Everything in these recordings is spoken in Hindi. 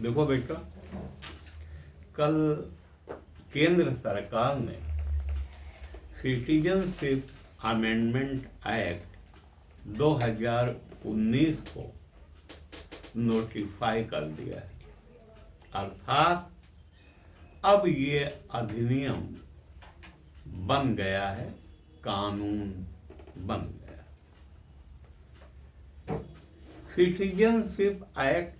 देखो बेटा, कल केंद्र सरकार ने सिटीजनशिप अमेंडमेंट एक्ट 2019 को नोटिफाई कर दिया है। अर्थात अब ये अधिनियम बन गया है, कानून बन गया। सिटीजनशिप एक्ट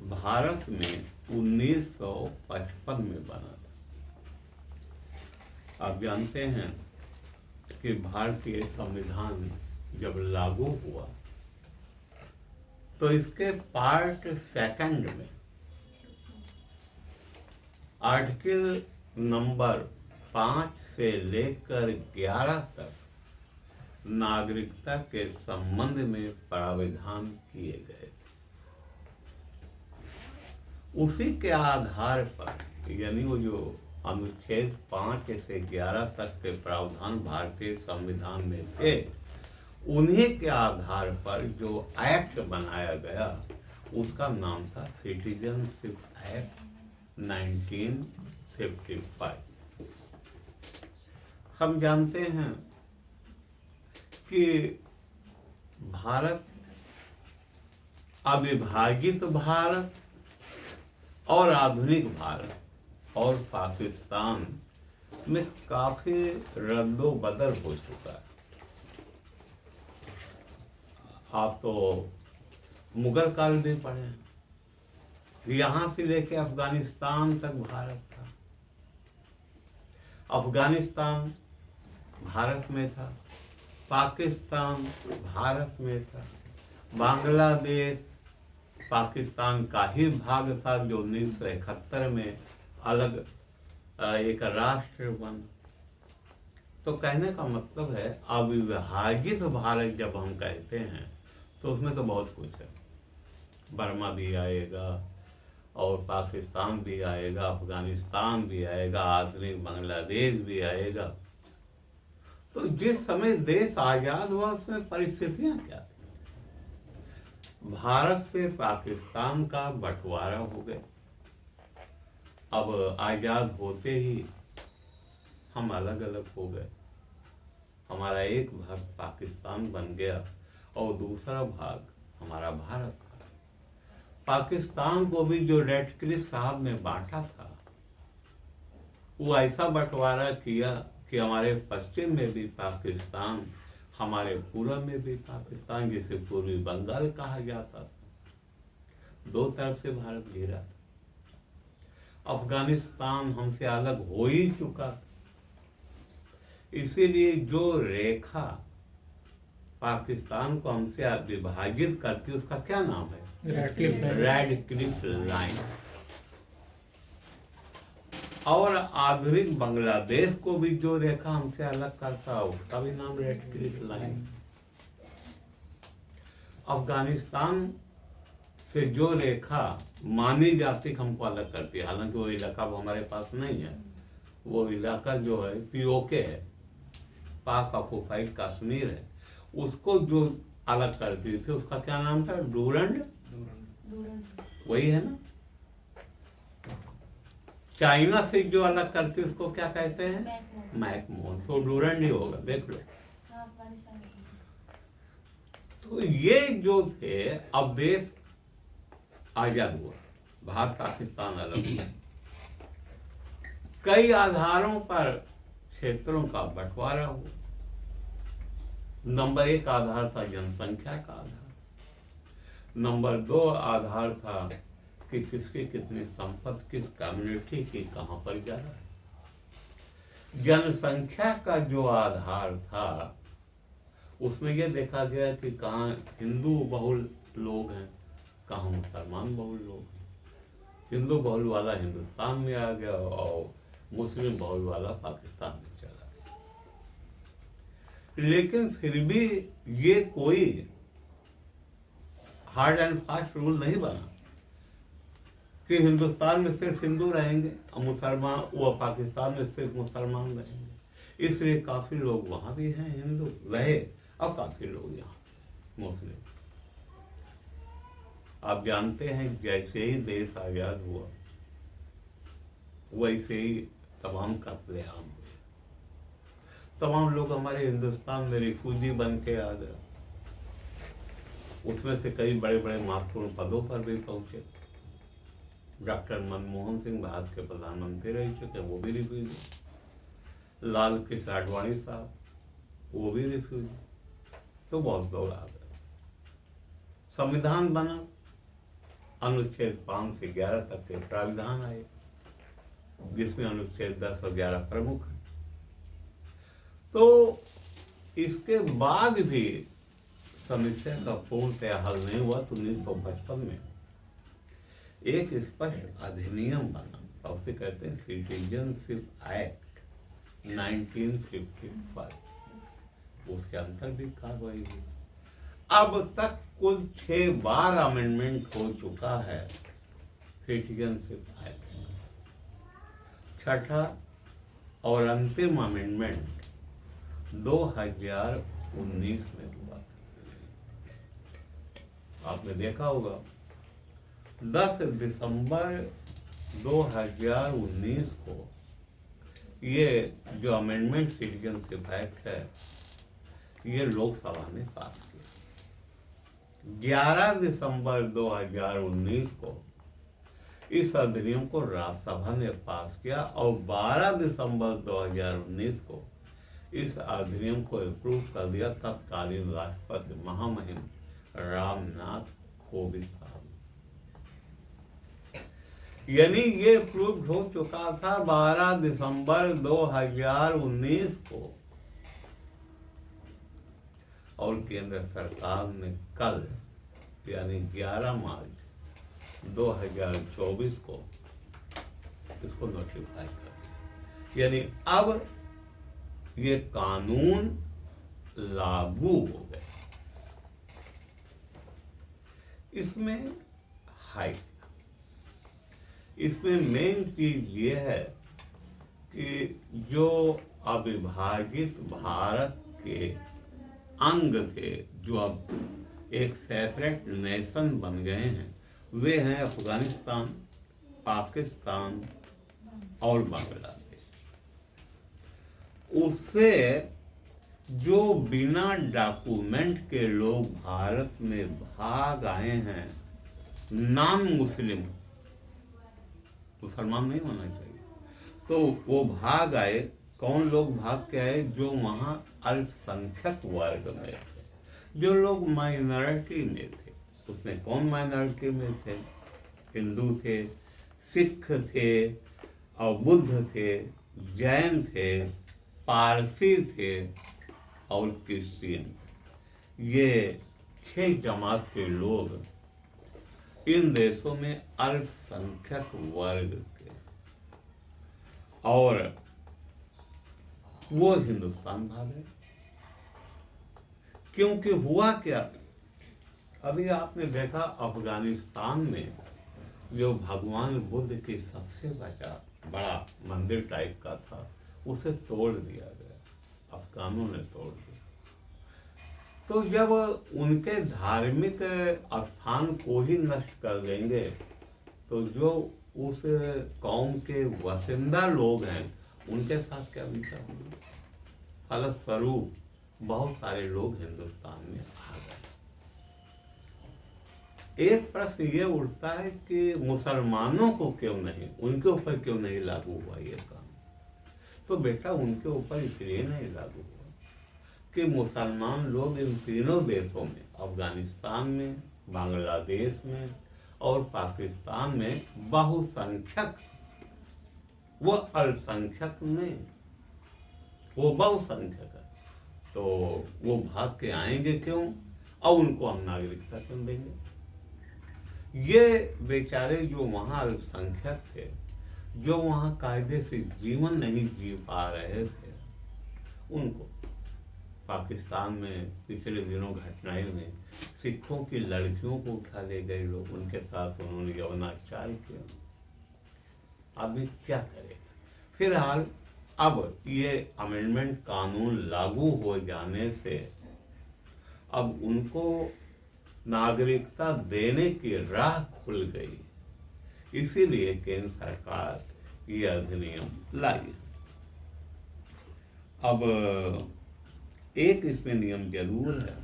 भारत में 1955 में बना था। आप जानते हैं कि भारतीय संविधान जब लागू हुआ तो इसके पार्ट सेकंड में आर्टिकल नंबर 5 से लेकर 11 तक नागरिकता के संबंध में प्रावधान किए गए थे। उसी के आधार पर, यानी वो जो अनुच्छेद 5 से 11 तक के प्रावधान भारतीय संविधान में थे, उन्हीं के आधार पर जो एक्ट बनाया गया उसका नाम था सिटीजनशिप एक्ट 1955। हम जानते हैं कि भारत, अविभाजित भारत और आधुनिक भारत और पाकिस्तान में काफी रद्दो बदल हो चुका है। आप तो मुगल काल भी पढ़े हैं, यहां से लेके अफगानिस्तान तक भारत था। अफगानिस्तान भारत में था, पाकिस्तान भारत में था, बांग्लादेश पाकिस्तान का ही भाग था जो 1971 में अलग एक राष्ट्र बना। तो कहने का मतलब है अविभाजित भारत जब हम कहते हैं तो उसमें तो बहुत कुछ है। बर्मा भी आएगा और पाकिस्तान भी आएगा, अफगानिस्तान भी आएगा, आधुनिक बांग्लादेश भी आएगा। तो जिस समय देश आजाद हुआ उसमें परिस्थितियां क्या थी? भारत से पाकिस्तान का बंटवारा हो गया। अब आजाद होते ही हम अलग अलग हो गए। हमारा एक भाग पाकिस्तान बन गया और दूसरा भाग हमारा भारत था। पाकिस्तान को भी जो रेडक्लिफ साहब ने बांटा था, वो ऐसा बंटवारा किया कि हमारे पश्चिम में भी पाकिस्तान, हमारे पूर्व में भी पाकिस्तान, जिसे पूर्वी बंगाल कहा जाता था। दो तरफ से भारत घिरा था। अफगानिस्तान हमसे अलग हो ही चुका था, इसीलिए जो रेखा पाकिस्तान को हमसे विभाजित करती, उसका क्या नाम है? Radcliffe line. और आधुनिक बांग्लादेश को भी जो रेखा हमसे अलग करता है उसका भी नाम रेडक्लिफ लाइन। अफगानिस्तान से जो रेखा मानी जाती हमको अलग करती है, हालांकि वो इलाका हमारे पास नहीं है। वो इलाका जो है पीओके है, पाक ऑक्युपाइड कश्मीर है, उसको जो अलग करती थी उसका क्या नाम था? डूरंड। वही है ना। चाइना से जो अलग करती उसको क्या कहते हैं? मैकमोहन। तो डूरंड ही होगा, देख लो। तो ये जो थे, अब देश आजाद हुआ, भारत पाकिस्तान अलग हुआ, कई आधारों पर क्षेत्रों का बंटवारा हुआ। नंबर 1 आधार था जनसंख्या का आधार, नंबर 2 आधार था कि किसकी कितनी संपत्ति, किस कम्युनिटी की कहां पर जा रहा है। जनसंख्या का जो आधार था उसमें यह देखा गया कि कहाँ हिंदू बहुल लोग हैं, कहाँ मुसलमान बहुल लोग हैं। हिंदू बहुल वाला हिंदुस्तान में आ गया और मुस्लिम बहुल वाला पाकिस्तान में चला गया। लेकिन फिर भी ये कोई हार्ड एंड फास्ट रूल नहीं बना कि हिंदुस्तान में सिर्फ हिंदू रहेंगे और मुसलमान, वो पाकिस्तान में सिर्फ मुसलमान रहेंगे। इसलिए काफी लोग वहां भी हैं हिंदू रहे और काफी लोग यहाँ मुस्लिम। आप जानते हैं जैसे ही देश आजाद हुआ वैसे ही तमाम कत्लेआम हुए, तमाम लोग हमारे हिंदुस्तान में रिफ्यूजी बन के आ गए, उसमें से कई बड़े बड़े महत्वपूर्ण पदों पर भी पहुंचे। डॉक्टर मनमोहन सिंह भारत के प्रधानमंत्री रह चुके, वो भी रिफ्यूजी। लाल कृष्ण आडवाणी साहब, वो भी रिफ्यूजी। तो बहुत लोग आ गए। संविधान बना, अनुच्छेद 5 से 11 तक के प्राविधान आए, जिसमें अनुच्छेद 10 और 11 प्रमुख है। तो इसके बाद भी समस्या का पूर्णतया हल नहीं हुआ। तो 1955 में एक स्पष्ट अधिनियम बना, और उसे कहते हैं सिटीजनशिप एक्ट 1955। उसके अंतर भी कार्रवाई हुई। अब तक कुल 6 बार अमेंडमेंट हो चुका है सिटीजनशिप एक्ट। छठा और अंतिम अमेंडमेंट 2019 में हुआ था। आपने देखा होगा 10 दिसंबर 2019 को ये जो अमेंडमेंट सिटीजनशिप एक्ट है ये लोकसभा ने पास किया। 11 दिसंबर 2019 को इस अधिनियम को राज्यसभा ने पास किया और 12 दिसंबर 2019 को इस अधिनियम को अप्रूव कर दिया तत्कालीन राष्ट्रपति महामहिम रामनाथ कोविंद साहब। यानी ये अप्रूव हो चुका था 12 दिसंबर 2019 को, और केंद्र सरकार ने कल यानी 11 मार्च 2024 को इसको नोटिफाई कर दिया। यानी अब ये कानून लागू हो गया। इसमें इसमें मेन चीज ये है कि जो अविभाजित भारत के अंग थे, जो अब एक सेपरेट नेशन बन गए हैं, वे हैं अफगानिस्तान, पाकिस्तान और बांग्लादेश। उससे जो बिना डॉक्यूमेंट के लोग भारत में भाग आए हैं, नॉन मुस्लिम, मुसलमान नहीं होना चाहिए, तो वो भाग आए। कौन लोग भाग के आए? जो वहाँ अल्पसंख्यक वर्ग में थे, जो लोग माइनॉरिटी में थे। उसमें कौन माइनॉरिटी में थे? हिंदू थे, सिख थे, और बुद्ध थे, जैन थे, पारसी थे और क्रिश्चियन। ये 6 जमात के लोग इन देशों में अल्पसंख्यक वर्ग थे, और वो हिंदुस्तान भागे। क्योंकि हुआ क्या, अभी आपने देखा अफगानिस्तान में जो भगवान बुद्ध की सबसे बड़ा मंदिर टाइप का था, उसे तोड़ दिया गया, अफगानों ने तोड़ दिया। तो जब उनके धार्मिक स्थान को ही नष्ट कर देंगे, तो जो उस कौम के वसिंदा लोग हैं उनके साथ क्या बीता होगा? फलस्वरूप बहुत सारे लोग हिंदुस्तान में आ गए। एक प्रश्न ये उठता है कि मुसलमानों को क्यों नहीं, उनके ऊपर क्यों नहीं लागू हुआ ये काम? तो बेटा उनके ऊपर इसलिए नहीं लागू हुआ कि मुसलमान लोग इन तीनों देशों में, अफगानिस्तान में, बांग्लादेश में और पाकिस्तान में बहुसंख्यक, वो अल्पसंख्यक नहीं, वो बहुसंख्यक है। तो वो भाग के आएंगे क्यों, और उनको हम नागरिकता क्यों देंगे? ये बेचारे जो वहाँ अल्पसंख्यक थे, जो वहाँ कायदे से जीवन नहीं जी पा रहे थे, उनको पाकिस्तान में पिछले दिनों घटनाएं में सिखों की लड़कियों को उठा ले गए लोग, उनके साथ उन्होंने यौनाचार किया। अभी क्या करेगा? फिलहाल अब ये अमेंडमेंट कानून लागू हो जाने से अब उनको नागरिकता देने की राह खुल गई। इसीलिए केंद्र सरकार ये अधिनियम लाई। अब एक इसमें नियम जरूर है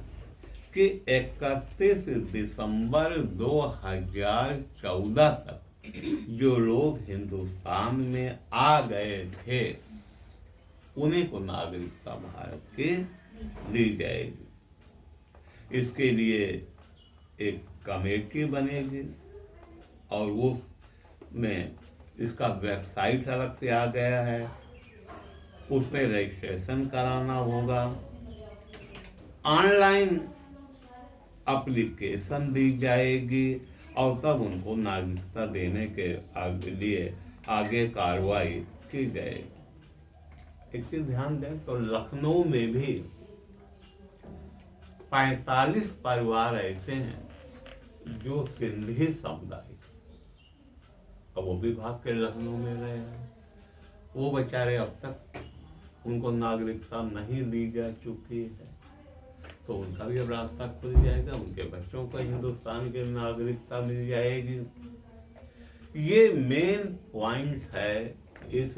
कि 31 दिसंबर 2014 तक जो लोग हिंदुस्तान में आ गए थे उन्हीं को नागरिकता भारत की दी जाएगी। इसके लिए एक कमेटी बनेगी और वो में इसका वेबसाइट अलग से आ गया है, उसमें रजिस्ट्रेशन कराना होगा, ऑनलाइन एप्लीकेशन दी जाएगी और तब उनको नागरिकता देने के लिए आगे कार्रवाई की जाएगी। एक चीज ध्यान दें तो लखनऊ में भी 45 परिवार ऐसे हैं जो सिंधी समुदाय, और वो भी भाग के लखनऊ में रहे हैं। वो बेचारे अब तक उनको नागरिकता नहीं दी जा चुकी है, तो उनका भी अब रास्ता खुल जाएगा, उनके बच्चों को हिंदुस्तान की नागरिकता मिल जाएगी। ये मेन पॉइंट है इस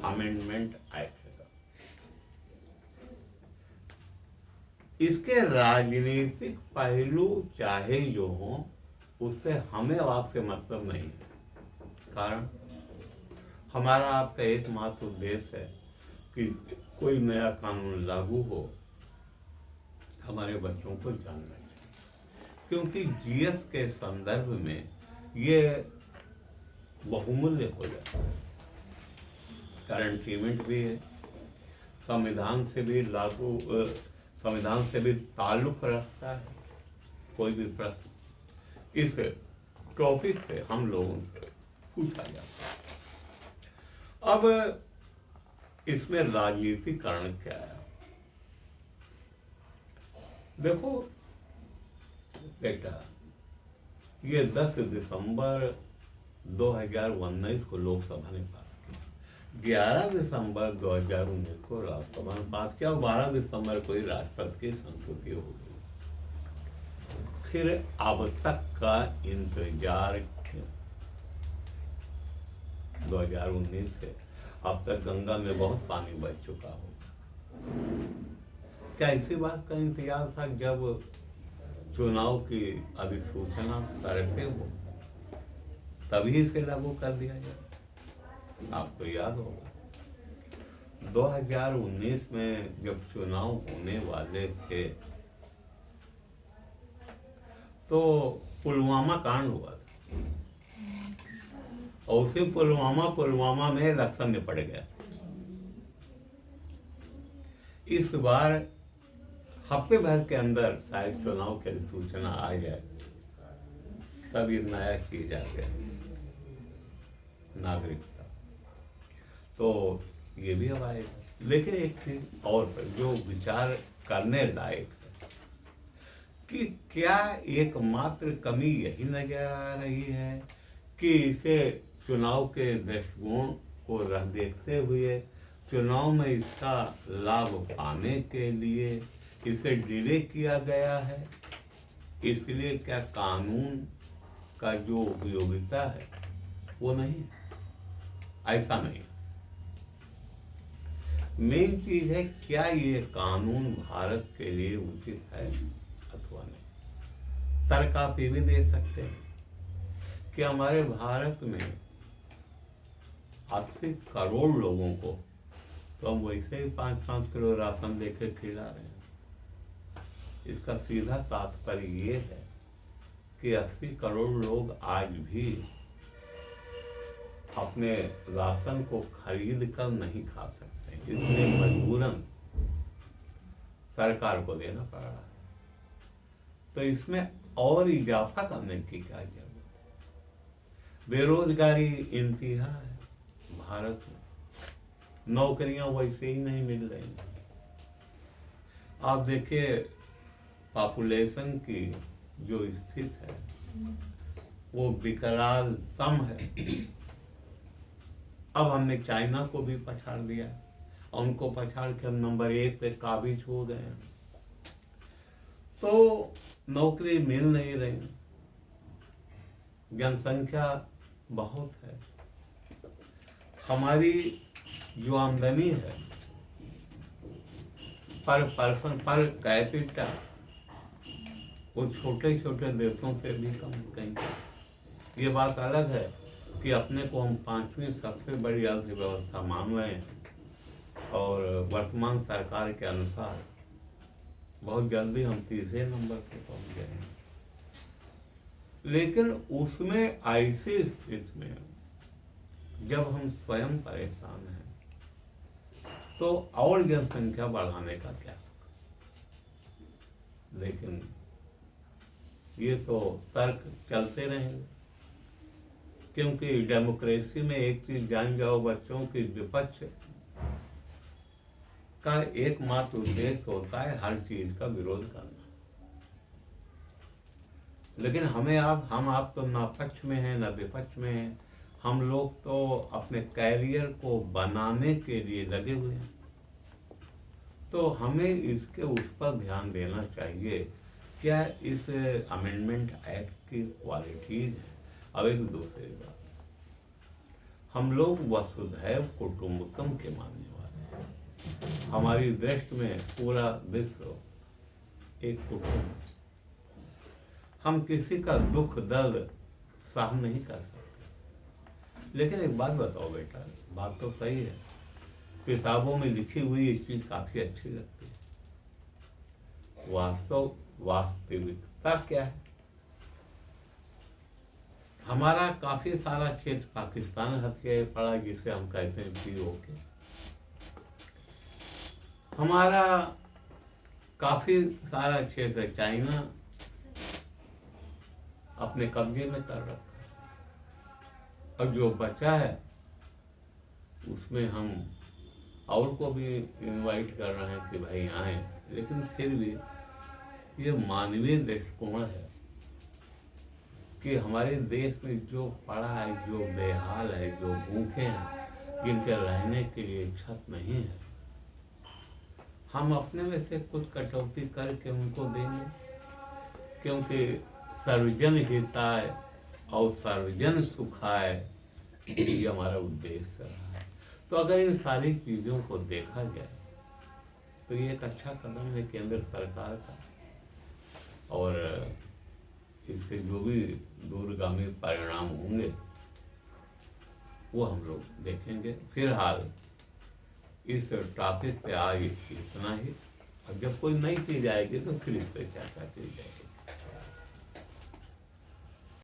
अमेंडमेंट एक्ट का। इसके राजनीतिक पहलू चाहे जो हों, उससे हमें आपसे मतलब नहीं है। कारण हमारा आपका एकमात्र उद्देश्य है कि कोई नया कानून लागू हो, हमारे बच्चों को जानना चाहिए, क्योंकि जीएस के संदर्भ में ये बहुमूल्य हो जाता है। गारंटीमेंट भी है, संविधान से भी लागू, संविधान से भी ताल्लुक रखता है। कोई भी प्रश्न इस टॉपिक से हम लोगों से पूछा जाता है। अब इसमें राजनीतिकरण क्या है? देखो बेटा, ये 10 दिसंबर 2019 को लोकसभा ने पास किया, 11 दिसंबर 2019 को राज्यसभा ने पास किया और 12 दिसंबर को ही राष्ट्रपति की संस्तुति हो गई। फिर अब तक का इंतजार क्यों? 2019 से अब तक गंगा में बहुत पानी बह चुका होगा। क्या इसी बात का इंतजार था जब चुनाव की अधिसूचना सड़के हो तभी इसे लागू कर दिया जाए? आपको याद होगा 2019 में जब चुनाव होने वाले थे तो पुलवामा कांड हुआ था, और उसी पुलवामा में इलेक्शन निपट गया। इस बार हफ्ते भर के अंदर शायद चुनाव की अधिसूचना आ जाए, तब ये नया किया गया नागरिकता, तो ये भी अब आएगा। लेकिन एक चीज और पर जो विचार करने लायक है कि क्या एकमात्र कमी यही नजर आ रही है कि इसे चुनाव के दृष्टिकोण को देखते हुए चुनाव में इसका लाभ पाने के लिए इसे डिले किया गया है, इसलिए क्या कानून का जो उपयोगिता है वो नहीं? ऐसा नहीं। मेन चीज है क्या ये कानून भारत के लिए उचित है अथवा नहीं। तर्क आप ये भी दे सकते हैं कि हमारे भारत में 80 करोड़ लोगों को तो हम वैसे ही 5-5 किलो राशन देकर खिला रहे हैं। इसका सीधा तात्पर्य ये है कि 80 करोड़ लोग आज भी अपने राशन को खरीद कर नहीं खा सकते, इसलिए मजबूरन सरकार को देना पड़ रहा है। तो इसमें और इजाफा करने की क्या जरूरत है? बेरोजगारी इंतहा है भारत में, नौकरियां वैसे ही नहीं मिल रही। आप देखिए पॉपुलेशन की जो स्थिति है वो विकरालतम है। अब हमने चाइना को भी पछाड़ दिया और उनको पछाड़ के हम नंबर 1 पे काबिज हो गए हैं। तो नौकरी मिल नहीं रही, जनसंख्या बहुत है, हमारी जो आमदनी है पर पर्सन पर कैपिटा वो छोटे छोटे देशों से भी कम कहीं। ये बात अलग है कि अपने को हम 5वीं सबसे बड़ी अर्थव्यवस्था मान रहे हैं और वर्तमान सरकार के अनुसार बहुत जल्दी हम 3रे नंबर पे पहुंच गए हैं। लेकिन उसमें ऐसी स्थिति में जब हम स्वयं परेशान हैं तो और जनसंख्या बढ़ाने का क्या? लेकिन ये तो तर्क चलते रहेंगे, क्योंकि डेमोक्रेसी में एक चीज जान जाओ बच्चों की विपक्ष का एकमात्र उद्देश्य होता है हर चीज का विरोध करना। लेकिन हम आप तो ना पक्ष में हैं ना विपक्ष में हैं, हम लोग तो अपने कैरियर को बनाने के लिए लगे हुए हैं। तो हमें इसके उस पर ध्यान देना चाहिए, क्या इस अमेंडमेंट एक्ट की क्वालिटीज है। अब एक दूसरी बात, हम लोग वसुधैव कुटुंबकम के मानने वाले हैं। हमारी दृष्टि में पूरा विश्व एक कुटुंब है। हम किसी का दुख दर्द सहन नहीं कर सकते। लेकिन एक बात बताओ बेटा, बात तो सही है, किताबों में लिखी हुई एक चीज काफी अच्छी लगती है, वास्तविकता क्या है। हमारा काफी सारा क्षेत्र पाकिस्तान हथियाए पड़ा, जिसे हम कहते हैं POK। हमारा काफी सारा क्षेत्र चाइना अपने कब्जे में कर रखा है, और जो बचा है उसमें हम और को भी इनवाइट कर रहे हैं कि भाई आए। लेकिन फिर भी ये मानवीय दृष्टिकोण है कि हमारे देश में जो पड़ा है, जो बेहाल है, जो भूखे हैं, जिनके रहने के लिए छत नहीं है, हम अपने में से कुछ कटौती करके उनको देंगे, क्योंकि सर्वजन हिताय और सर्वजन सुखाय ये हमारा उद्देश्य रहा है। तो अगर इन सारी चीजों को देखा जाए तो ये एक अच्छा कदम है केंद्र सरकार का, और इसके जो भी दूरगामी परिणाम होंगे वो हम लोग देखेंगे। फिलहाल इस टॉपिक पे आज इतना ही, और जब कोई नई चीज आएगी तो फिर इस पर चर्चा की जाएगी।